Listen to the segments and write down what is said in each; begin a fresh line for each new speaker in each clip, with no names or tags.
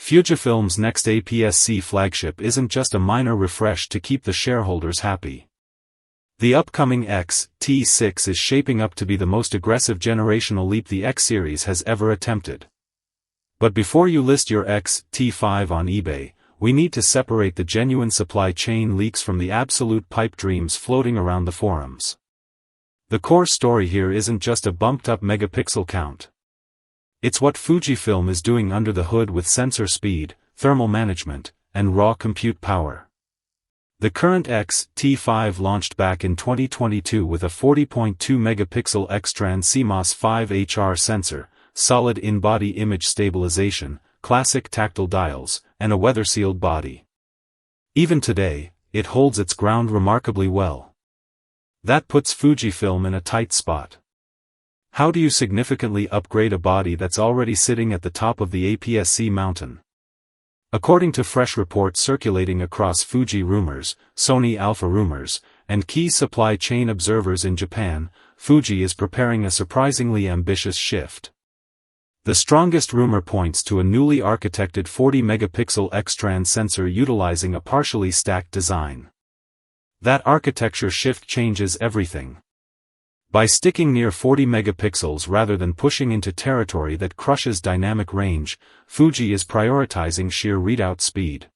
Fujifilm's next APS-C flagship isn't just a minor refresh to keep the shareholders happy. The upcoming X-T6 is shaping up to be the most aggressive generational leap the X series has ever attempted. But before you list your X-T5 on eBay, we need to separate the genuine supply chain leaks from the absolute pipe dreams floating around the forums. The core story here isn't just a bumped-up megapixel count. It's what Fujifilm is doing under the hood with sensor speed, thermal management, and raw compute power. The current X-T5 launched back in 2022 with a 40.2 megapixel X-Trans CMOS 5HR sensor, solid in-body image stabilization, classic tactile dials, and a weather-sealed body. Even today, it holds its ground remarkably well. That puts Fujifilm in a tight spot. How do you significantly upgrade a body that's already sitting at the top of the APS-C mountain? According to fresh reports circulating across Fuji rumors, Sony Alpha rumors, and key supply chain observers in Japan, Fuji is preparing a surprisingly ambitious shift. The strongest rumor points to a newly architected 40-megapixel X-Trans sensor utilizing a partially stacked design. That architecture shift changes everything. By sticking near 40 megapixels rather than pushing into territory that crushes dynamic range, Fuji is prioritizing sheer readout speed.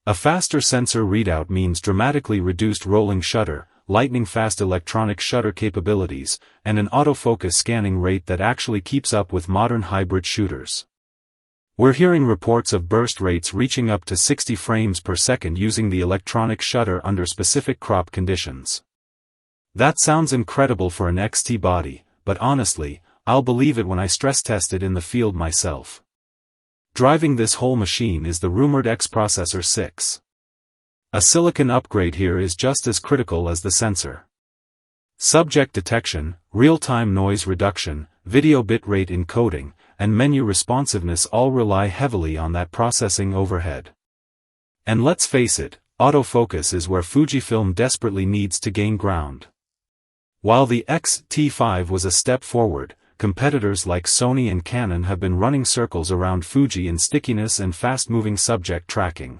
A faster sensor readout means dramatically reduced rolling shutter, lightning-fast electronic shutter capabilities, and an autofocus scanning rate that actually keeps up with modern hybrid shooters. We're hearing reports of burst rates reaching up to 60 frames per second using the electronic shutter under specific crop conditions. That sounds incredible for an XT body, but honestly, I'll believe it when I stress test it in the field myself. Driving this whole machine is the rumored X-Processor 6. A silicon upgrade here is just as critical as the sensor. Subject detection, real-time noise reduction, video bitrate encoding, and menu responsiveness all rely heavily on that processing overhead. And let's face it, autofocus is where Fujifilm desperately needs to gain ground. While the X-T5 was a step forward, competitors like Sony and Canon have been running circles around Fuji in stickiness and fast-moving subject tracking.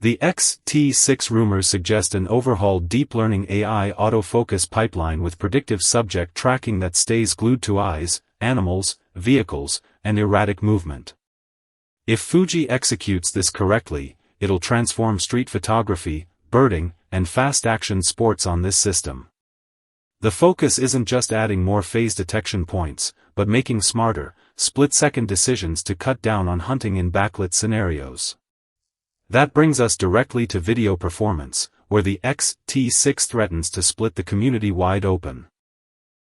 The X-T6 rumors suggest an overhauled deep learning AI autofocus pipeline with predictive subject tracking that stays glued to eyes, animals, vehicles, and erratic movement. If Fuji executes this correctly, it'll transform street photography, birding, and fast-action sports on this system. The focus isn't just adding more phase detection points, but making smarter, split-second decisions to cut down on hunting in backlit scenarios. That brings us directly to video performance, where the X-T6 threatens to split the community wide open.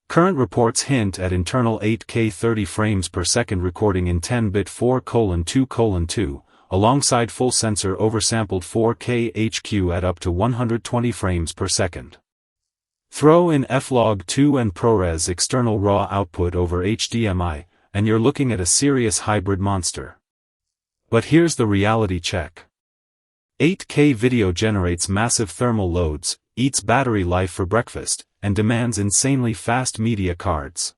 Current reports hint at internal 8K 30 frames per second recording in 10-bit 4:2:2, alongside full sensor oversampled 4K HQ at up to 120 frames per second. Throw in F-Log2 and ProRes external RAW output over HDMI, and you're looking at a serious hybrid monster. But here's the reality check. 8K video generates massive thermal loads, eats battery life for breakfast, and demands insanely fast media cards.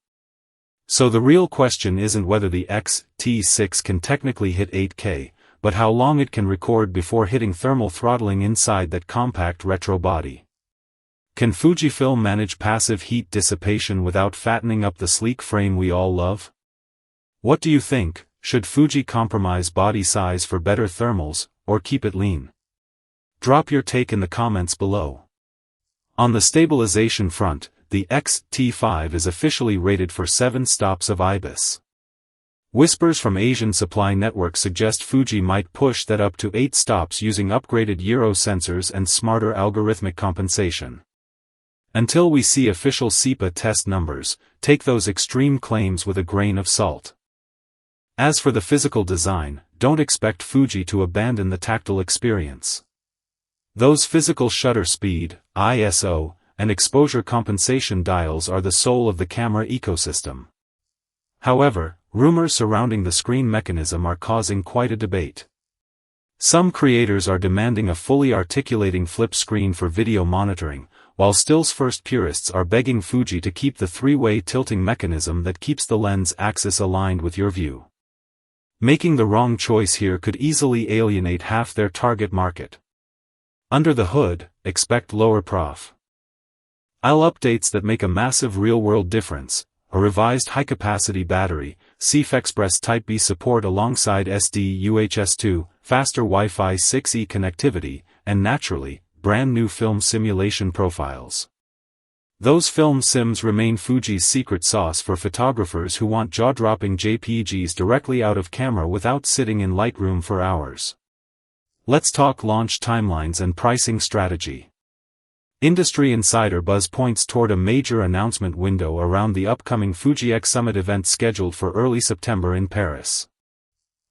So the real question isn't whether the X-T6 can technically hit 8K, but how long it can record before hitting thermal throttling inside that compact retro body. Can Fujifilm manage passive heat dissipation without fattening up the sleek frame we all love? What do you think? Should Fuji compromise body size for better thermals, or keep it lean? Drop your take in the comments below. On the stabilization front, the X-T5 is officially rated for 7 stops of IBIS. Whispers from Asian supply networks suggest Fuji might push that up to 8 stops using upgraded Euro sensors and smarter algorithmic compensation. Until we see official SEPA test numbers, take those extreme claims with a grain of salt. As for the physical design, don't expect Fuji to abandon the tactile experience. Those physical shutter speed, ISO, and exposure compensation dials are the soul of the camera ecosystem. However, rumors surrounding the screen mechanism are causing quite a debate. Some creators are demanding a fully articulating flip screen for video monitoring, while stills-first purists are begging Fuji to keep the three-way tilting mechanism that keeps the lens axis aligned with your view. Making the wrong choice here could easily alienate half their target market. Under the hood, expect lower prof. I'll updates that make a massive real-world difference, a revised high-capacity battery, CF Express Type-B support alongside SD-UHS-2, faster Wi-Fi 6E connectivity, and naturally, brand-new film simulation profiles. Those film sims remain Fuji's secret sauce for photographers who want jaw-dropping JPEGs directly out of camera without sitting in Lightroom for hours. Let's talk launch timelines and pricing strategy. Industry insider buzz points toward a major announcement window around the upcoming Fuji X-Summit event scheduled for early September in Paris.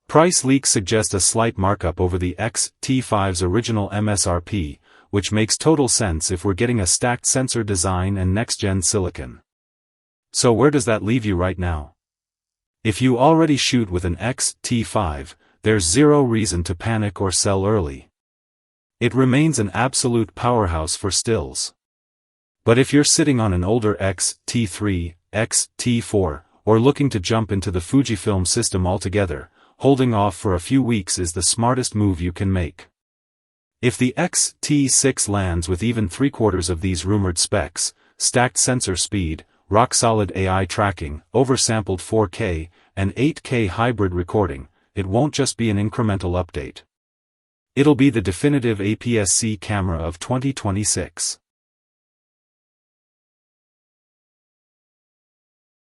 Price leaks suggest a slight markup over the X-T5's original MSRP, which makes total sense if we're getting a stacked sensor design and next-gen silicon. So where does that leave you right now? If you already shoot with an X-T5, there's zero reason to panic or sell early. It remains an absolute powerhouse for stills. But if you're sitting on an older X-T3, X-T4, or looking to jump into the Fujifilm system altogether, holding off for a few weeks is the smartest move you can make. If the X-T6 lands with even 3/4 of these rumored specs, stacked sensor speed, rock-solid AI tracking, oversampled 4K, and 8K hybrid recording, it won't just be an incremental update. It'll be the definitive APS-C camera of 2026.